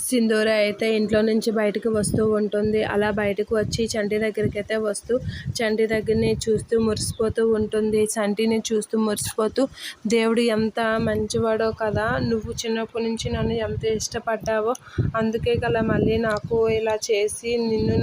సింధూర అయితే ఇంట్లో నుంచి బయటకు వస్తూ ఉంటుంది. అలా బయటకు వచ్చి చంటి దగ్గరికి అయితే వస్తూ చంటి దగ్గరని చూస్తూ మురిసిపోతూ ఉంటుంది. చంటిని చూస్తూ మురిసిపోతూ, దేవుడు ఎంత మంచివాడో కదా, నువ్వు చిన్నప్పటి నుంచి నన్ను ఎంత ఇష్టపడ్డావో, అందుకే కదా మళ్ళీ నాకు ఇలా చేసి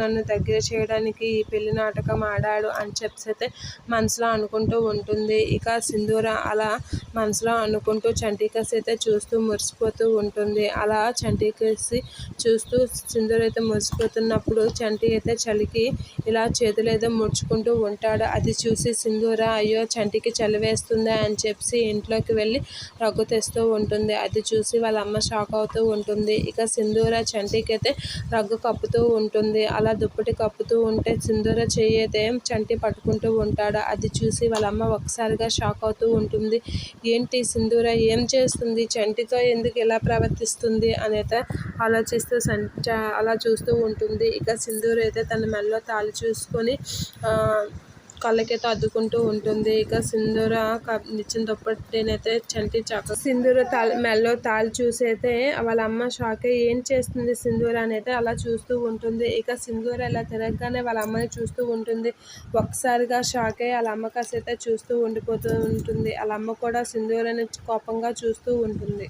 నన్ను దగ్గర చేయడానికి ఈ పెళ్లి నాటకం ఆడాడు అని చెప్పి మనసులో అనుకుంటూ ఉంటుంది. ఇక సింధూర అలా మనసులో అనుకుంటూ చంటికసి అయితే చూస్తూ మురిసిపోతూ ఉంటుంది. అలా చంటికసి చూస్తూ సింధూర అయితే మురిసిపోతున్నప్పుడు చంటి అయితే చలికి ఇలా చేతులు అయితే ముడుచుకుంటూ ఉంటాడు. అది చూసి సింధూర అయ్యో చంటికి చలి వేస్తుందా అని చెప్పి ఇంట్లోకి వెళ్ళి రగ్గు తెస్తూ ఉంటుంది. అది చూసి వాళ్ళ అమ్మ షాక్ అవుతూ ఉంటుంది. ఇక సింధూర చంటికి అయితే రగ్గు కప్పుతూ ఉంటుంది. అలా దుప్పటి కప్పుతూ ఉంటే సింధూర చెయ్యి అయితే చంటి పట్టుకుంటూ ఉంటాడు. అది చూసి వాళ్ళ అమ్మ ఒక్కసారిగా షాక్ అవుతూ ఉంటుంది. ఏంటి సింధూర ఏం చేస్తుంది, చంటితో ఎందుకు ఇలా ప్రవర్తిస్తుంది అనేది ఆలోచిస్తూ అలా చూస్తూ ఉంటుంది. ఇక సింధూర అయితే తన మెడలో తాళి చూసుకొని కళ్ళకైతే అద్దుకుంటూ ఉంటుంది. ఇక సింధూర నిచ్చిన దుప్పటినైతే చంటి సింధూర మెడలో తాళి చూసి అయితే వాళ్ళ అమ్మ షాక్ అయ్యి ఏం చేస్తుంది సింధూర అనేది అలా చూస్తూ ఉంటుంది. ఇక సింధూర ఇలా తిరగగానే వాళ్ళ అమ్మని చూస్తూ ఉంటుంది. ఒక్కసారిగా షాక్ అయ్యి వాళ్ళ అమ్మ కాసి అయితే చూస్తూ ఉండిపోతూ ఉంటుంది. వాళ్ళ అమ్మ కూడా సింధూరని కోపంగా చూస్తూ ఉంటుంది.